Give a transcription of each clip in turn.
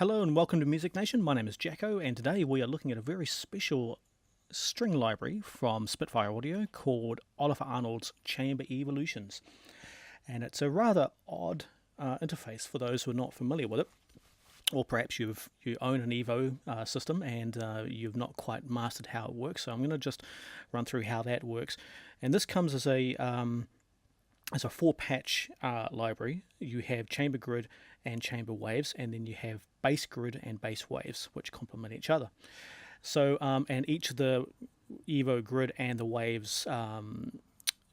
Hello and welcome to Music Nation. My name is Jacko, and today we are looking at a very special string library from Spitfire Audio called Olafur Arnalds Chamber Evolutions. And it's a rather odd interface for those who are not familiar with it, or perhaps you own an Evo system and you've not quite mastered how it works. So I'm going to just run through how that works. And this comes as a 4-patch library. You have chamber grid and chamber waves, and then you have bass grid and bass waves, which complement each other. So, and each of the Evo grid and the waves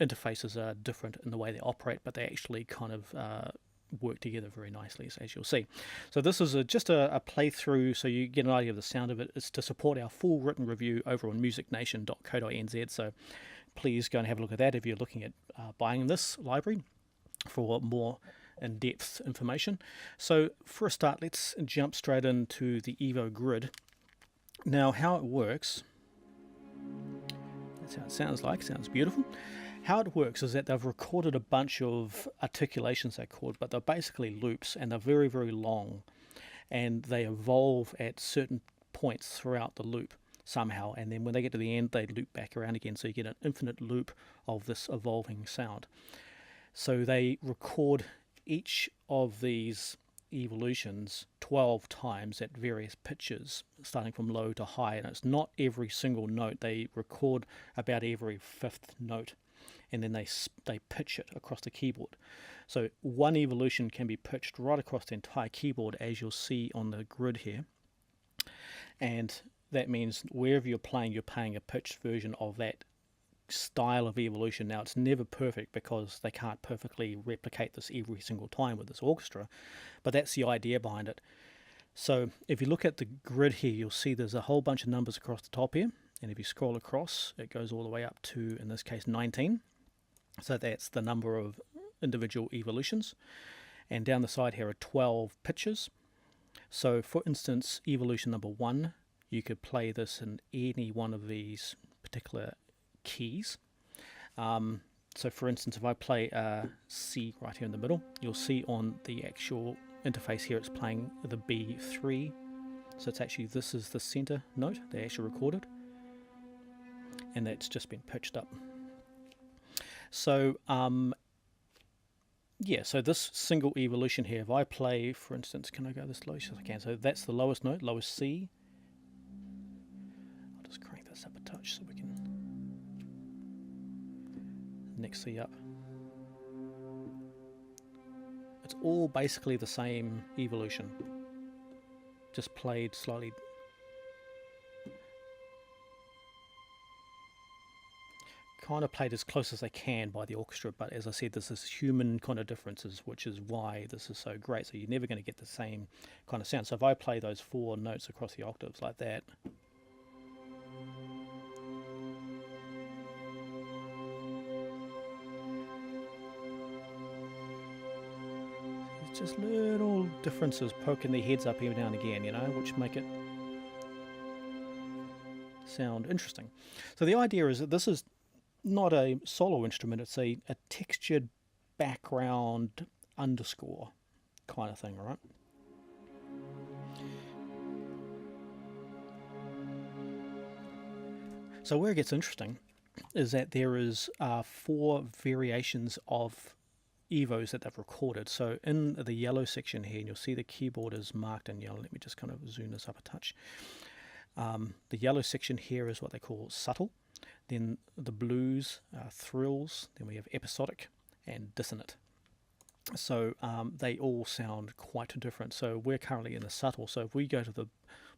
interfaces are different in the way they operate, but they actually kind of work together very nicely, as you'll see. So this is just a playthrough, so you get an idea of the sound of it. It's to support our full written review over on musicnation.co.nz, so please go and have a look at that if you're looking at buying this library for more in-depth information. So for a start, let's jump straight into the Evo Grid. Now, how it works, that's how it sounds like, sounds beautiful. How it works is that they've recorded a bunch of articulations, they're called, but they're basically loops, and they're very, very long, and they evolve at certain points throughout the loop somehow, and then when they get to the end, they loop back around again, so you get an infinite loop of this evolving sound. So they record each of these evolutions 12 times at various pitches, starting from low to high, and it's not every single note. They record about every fifth note, and then they pitch it across the keyboard. So one evolution can be pitched right across the entire keyboard, as you'll see on the grid here, and that means wherever you're playing a pitched version of that style of evolution. Now, it's never perfect because they can't perfectly replicate this every single time with this orchestra, but that's the idea behind it. So if you look at the grid here, you'll see there's a whole bunch of numbers across the top here, and if you scroll across, it goes all the way up to, in this case, 19. So that's the number of individual evolutions, and down the side here are 12 pitches. So for instance, evolution number 1, you could play this in any one of these particular keys. So for instance, if I play C right here in the middle, you'll see on the actual interface here it's playing the B3. So it's actually, this is the center note they actually recorded, and that's just been pitched up. So yeah, so this single evolution here, if I play, for instance, can I go this low as I can? So that's the lowest note, lowest C. I'll just crank this up a touch so we can, next C up. It's all basically the same evolution, just played slightly. Kind of played as close as they can by the orchestra, but as I said, this is human kind of differences, which is why this is so great. So you're never going to get the same kind of sound. So if I play those 4 notes across the octaves like that, it's just little differences poking their heads up every now and again, you know, which make it sound interesting. So the idea is that this is not a solo instrument, it's a textured background underscore kind of thing, right? So where it gets interesting is that there is 4 variations of Evos that they've recorded. So in the yellow section here, and you'll see the keyboard is marked in yellow. Let me just kind of zoom this up a touch. The yellow section here is what they call subtle. Then the blues, thrills. Then we have episodic and dissonant. So they all sound quite different. So we're currently in the subtle. So if we go to the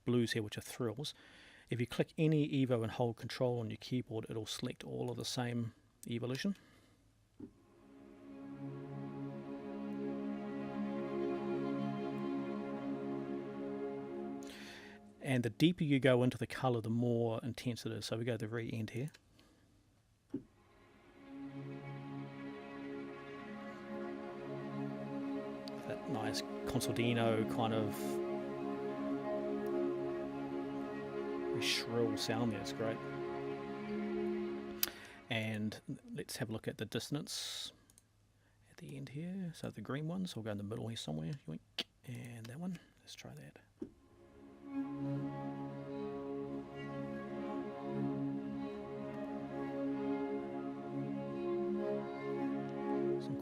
blues here, which are thrills, if you click any Evo and hold Control on your keyboard, it'll select all of the same evolution. And the deeper you go into the color, the more intense it is. So we go to the very end here. That nice concertino kind of shrill sound there, it's great. And let's have a look at the dissonance at the end here. So the green ones, we'll go in the middle here somewhere. And that one, let's try that.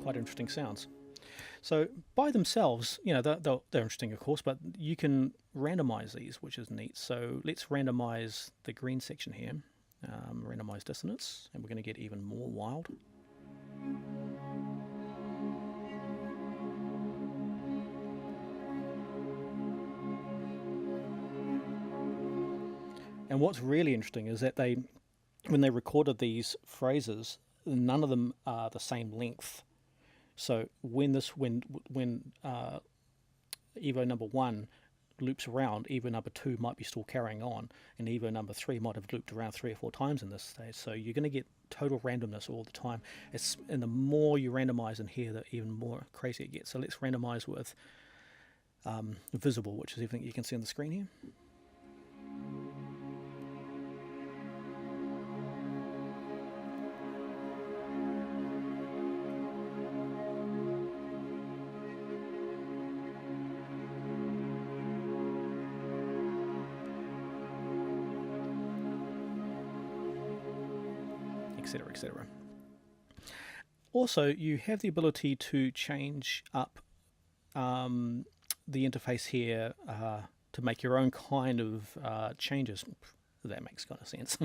quite interesting sounds. So by themselves, you know, they're interesting, of course, but you can randomize these, which is neat. So let's randomize the green section here, randomize dissonance, and we're going to get even more wild. And what's really interesting is that when they recorded these phrases, none of them are the same length. So when Evo number 1 loops around, Evo number 2 might be still carrying on, and Evo number 3 might have looped around 3 or 4 times in this stage. So you're going to get total randomness all the time. And the more you randomize in here, the even more crazy it gets. So let's randomize with visible, which is everything you can see on the screen here. Etc, etc. Also, you have the ability to change up the interface here to make your own kind of changes. That makes kind of sense.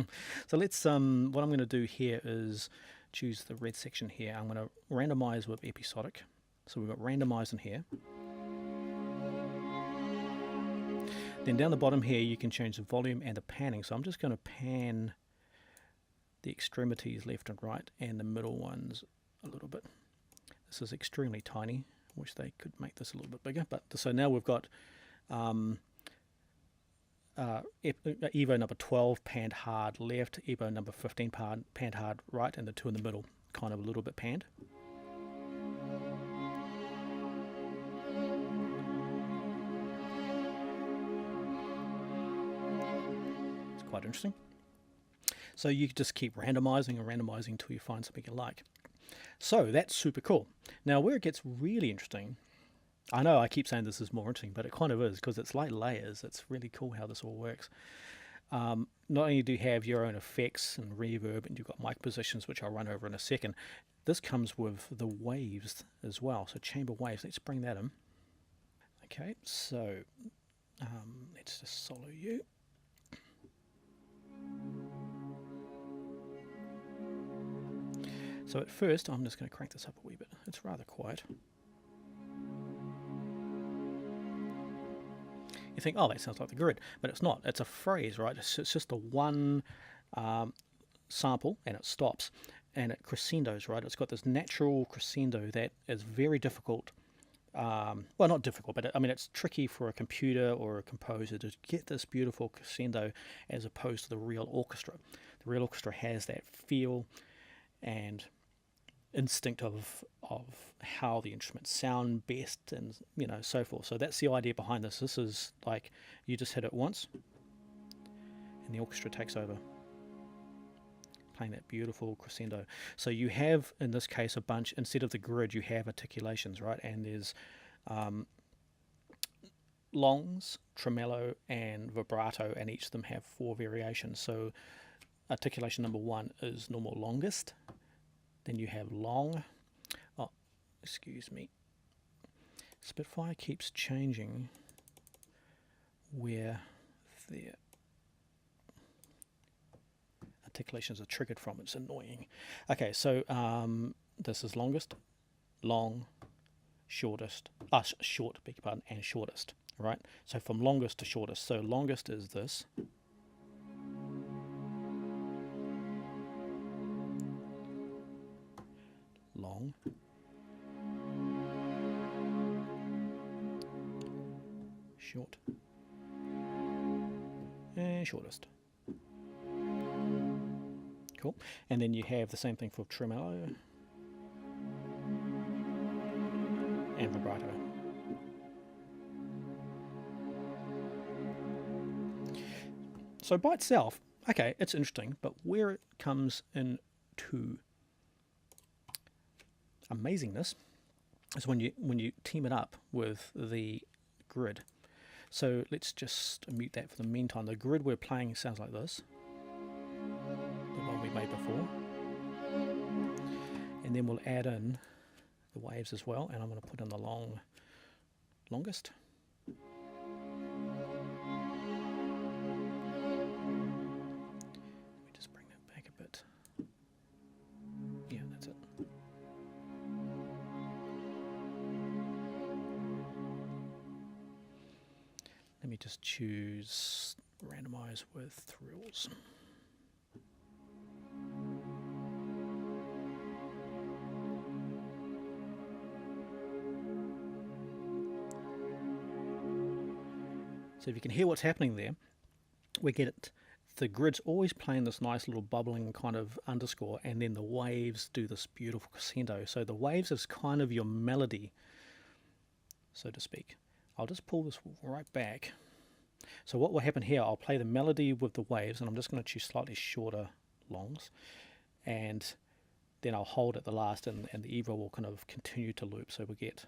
So let's what I'm going to do here is choose the red section here. I'm going to randomize with episodic. So we've got randomize in here. Then down the bottom here you can change the volume and the panning. So I'm just going to pan the extremities left and right, and the middle ones a little bit. This is extremely tiny. Wish they could make this a little bit bigger. But so now we've got Evo number 12 panned hard left, Evo number 15 panned hard right, and the two in the middle kind of a little bit panned. It's quite interesting. So you just keep randomizing and randomizing until you find something you like. So that's super cool. Now where it gets really interesting, I know I keep saying this is more interesting, but it kind of is, because it's like layers. It's really cool how this all works. Not only do you have your own effects and reverb, and you've got mic positions, which I'll run over in a second, this comes with the waves as well. So chamber waves, let's bring that in. Okay, so let's just solo you. So at first, I'm just going to crank this up a wee bit. It's rather quiet. You think, oh, that sounds like the grid, but it's not. It's a phrase, right? It's just a one sample, and it stops, and it crescendos, right? It's got this natural crescendo that is very difficult. Well, not difficult, but I mean, it's tricky for a computer or a composer to get this beautiful crescendo as opposed to the real orchestra. The real orchestra has that feel and instinct of how the instruments sound best, and you know, so forth. So that's the idea behind this. This is like you just hit it once and the orchestra takes over, playing that beautiful crescendo. So you have, in this case, a bunch, instead of the grid, you have articulations, right? And there's longs, tremolo, and vibrato, and each of them have 4 variations. So articulation number 1 is normal longest. Then you have long. Oh, excuse me. Spitfire keeps changing where the articulations are triggered from. It's annoying. Okay, so this is longest, long, shortest, short, beg your pardon, and shortest. Right? So from longest to shortest. So longest is this. Long, short, and shortest. Cool. And then you have the same thing for tremolo and vibrato. So by itself, okay, it's interesting, but where it comes into amazingness is when you team it up with the grid. So let's just mute that for the meantime. The grid we're playing sounds like this, the one we made before, and then we'll add in the waves as well, and I'm going to put in the longest. Let me just bring that back a bit. Yeah, that's it. Let me just choose randomize with thrills. So if you can hear what's happening there, we get it. The grid's always playing this nice little bubbling kind of underscore, and then the waves do this beautiful crescendo. So the waves is kind of your melody, so to speak. I'll just pull this right back. So what will happen here, I'll play the melody with the waves, and I'm just going to choose slightly shorter longs, and then I'll hold at the last, and the Evo will kind of continue to loop. So we get...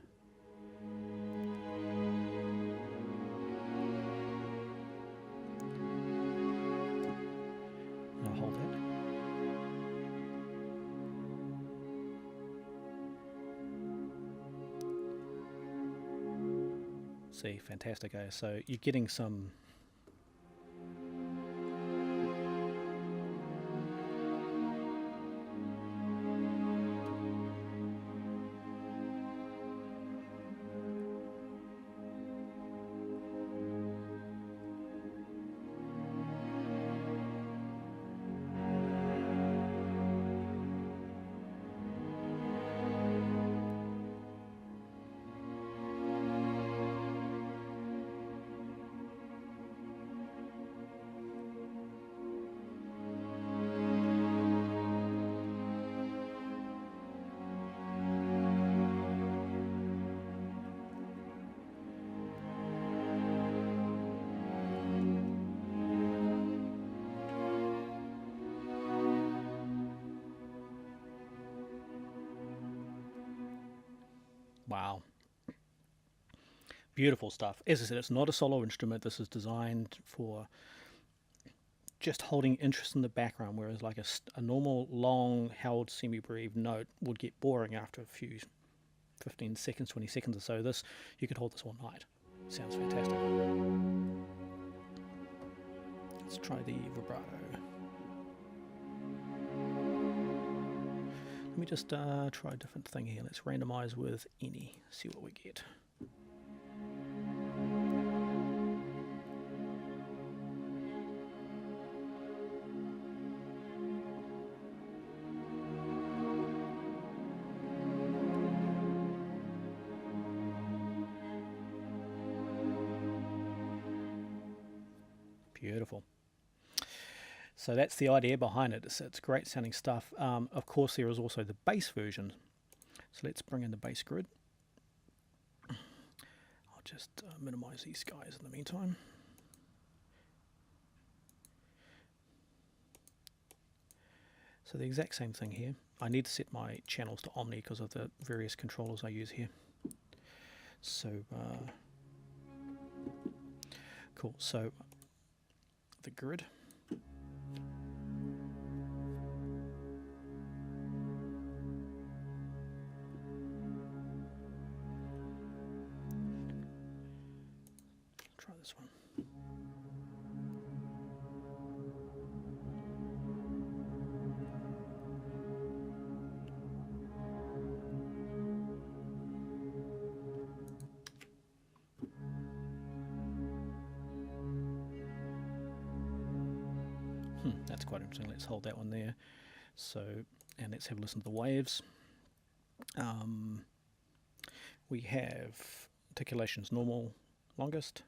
I'll hold that. See, fantastic, eh? So you're getting some... Wow. Beautiful stuff. As I said, it's not a solo instrument. This is designed for just holding interest in the background, whereas like a normal, long, held, semi-breathed note would get boring after a few 15 seconds, 20 seconds or so. This, you could hold this all night. Sounds fantastic. Let's try the vibrato. Let me just try a different thing here. Let's randomize with any, see what we get. Beautiful. So that's the idea behind it. It's great sounding stuff. Of course, there is also the bass version. So let's bring in the bass grid. I'll just minimize these guys in the meantime. So the exact same thing here. I need to set my channels to Omni because of the various controllers I use here. So, cool. So the grid. Try this one. That's quite interesting. Let's hold that one there. So, and let's have a listen to the waves. We have articulations normal, longest.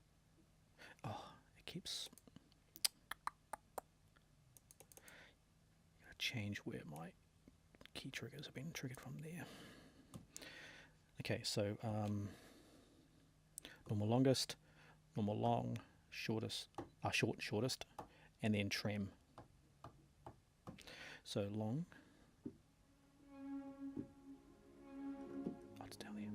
Oh, it keeps... Gotta change where my key triggers have been triggered from there. Okay, so normal longest, normal long, shortest, shortest, and then trem. So long. Oh, it's down there.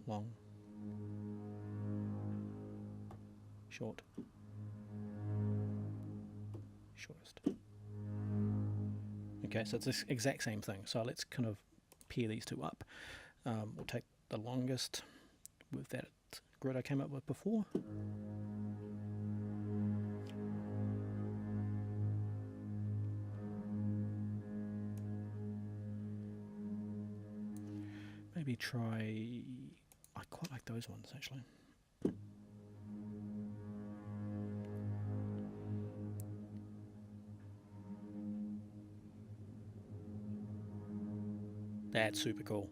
Long. short, shortest. Okay, so it's the exact same thing. So let's kind of pair these two up. We'll take the longest with that grid I came up with before. Maybe try, I quite like those ones actually. That's super cool.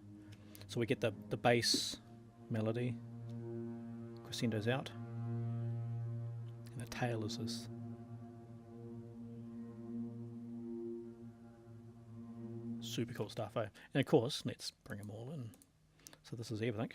So we get the bass melody, crescendos out, and the tail is this. Super cool stuff, eh? And of course, let's bring them all in. So this is everything.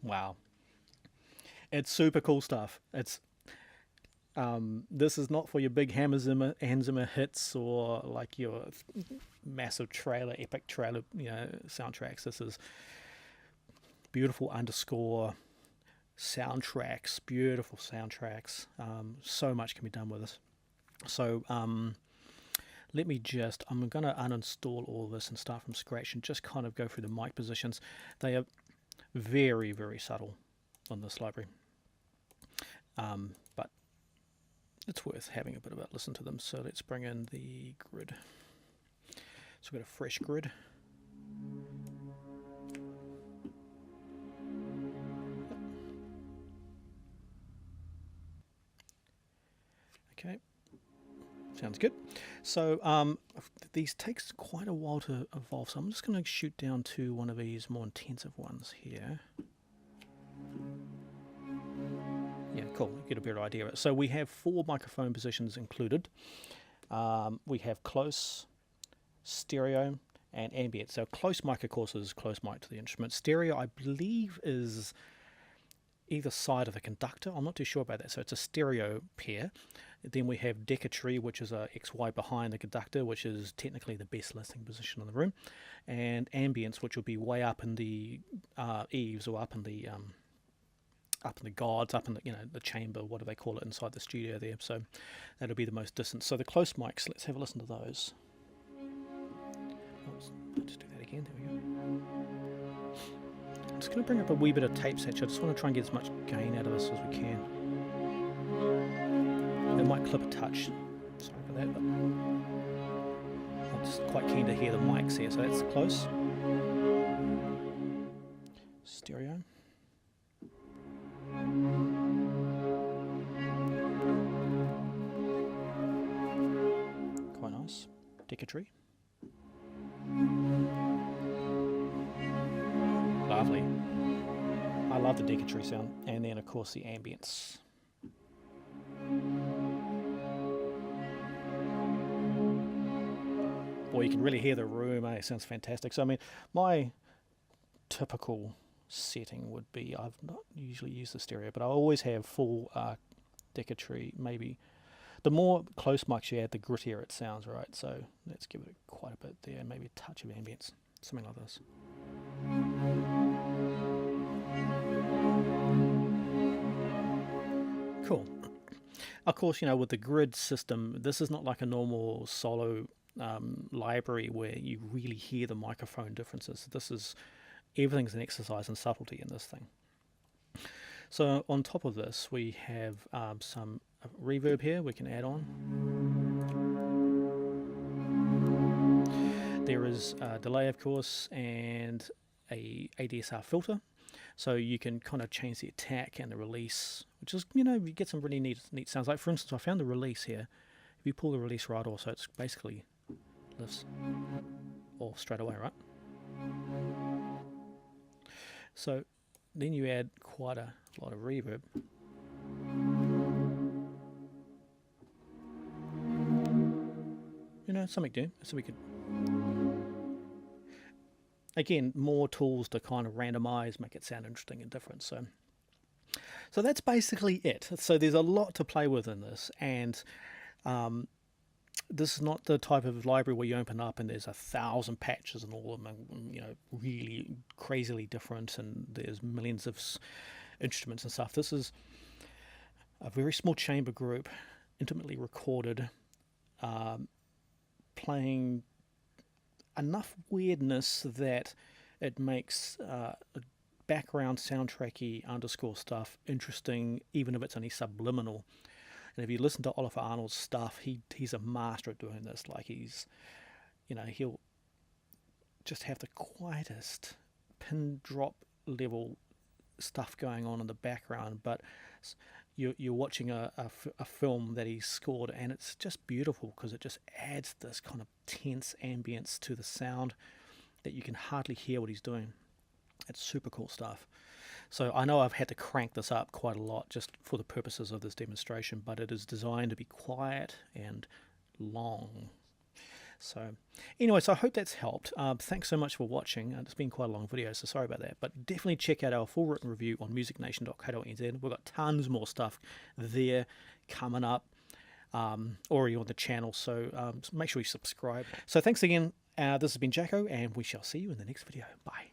Wow, it's super cool stuff. It's this is not for your big Hans Zimmer hits or like your massive trailer, epic trailer, soundtracks. This is beautiful underscore soundtracks, beautiful soundtracks. So much can be done with this. So let me just, I'm going to uninstall all this and start from scratch and just kind of go through the mic positions. They are very, very subtle on this library, but it's worth having a bit of a listen to them. So let's bring in the grid. So we've got a fresh grid. Okay, sounds good. So these takes quite a while to evolve, so I'm just going to shoot down to one of these more intensive ones here. Yeah, cool, you get a better idea of it. So we have 4 microphone positions included. We have close, stereo, and ambient. So close mic, of course, is close mic to the instrument. Stereo, I believe, is either side of the conductor. I'm not too sure about that. So it's a stereo pair. Then we have decatry, which is a XY behind the conductor, which is technically the best listening position in the room, and ambience, which will be way up in the eaves or up in the guards, up in the the chamber, what do they call it, inside the studio there. So that'll be the most distant. So the close mics, let's have a listen to those. Oops, let's do that again. There we go. I'm just going to bring up a wee bit of tape satch. I just want to try and get as much gain out of this as we can. It might clip a touch. Sorry for that, but I'm just quite keen to hear the mics here. So that's close. Stereo. Quite nice. Decatry. Lovely. I love the decatry sound. And then of course the ambience. Boy, you can really hear the room, eh? It sounds fantastic. So I mean, my typical setting would be, I've not usually used the stereo, but I always have full decatry. Maybe the more close mics you add, the grittier it sounds, right? So let's give it quite a bit there, maybe a touch of ambience, something like this. Cool. Of course, with the grid system, this is not like a normal solo library where you really hear the microphone differences. This is, everything's an exercise in subtlety in this thing. So on top of this, we have some reverb here we can add on. There is a delay, of course, and a ADSR filter, so you can kind of change the attack and the release, which is, you get some really neat sounds. Like, for instance, I found the release here. If you pull the release right off, so it's basically lifts off straight away, right? So then you add quite a lot of reverb. Something new. So we could, again, more tools to kind of randomize, make it sound interesting and different. So that's basically it. So there's a lot to play with in this, and this is not the type of library where you open up and there's 1,000 patches and all of them are, really crazily different, and there's millions of instruments and stuff. This is a very small chamber group, intimately recorded, playing enough weirdness that it makes background soundtracky underscore stuff interesting, even if it's only subliminal. And if you listen to Olafur Arnalds' stuff, he's a master at doing this. Like, he'll just have the quietest pin drop level stuff going on in the background, but you're watching a film that he's scored, and it's just beautiful because it just adds this kind of tense ambience to the sound that you can hardly hear what he's doing. It's super cool stuff. So I know I've had to crank this up quite a lot just for the purposes of this demonstration, but it is designed to be quiet and long. So anyway, so I hope that's helped. Thanks so much for watching. It's been quite a long video, so sorry about that. But definitely check out our full written review on musicnation.co.nz. We've got tons more stuff there coming up, already on the channel. So make sure you subscribe. So thanks again. This has been Jacko, and we shall see you in the next video. Bye.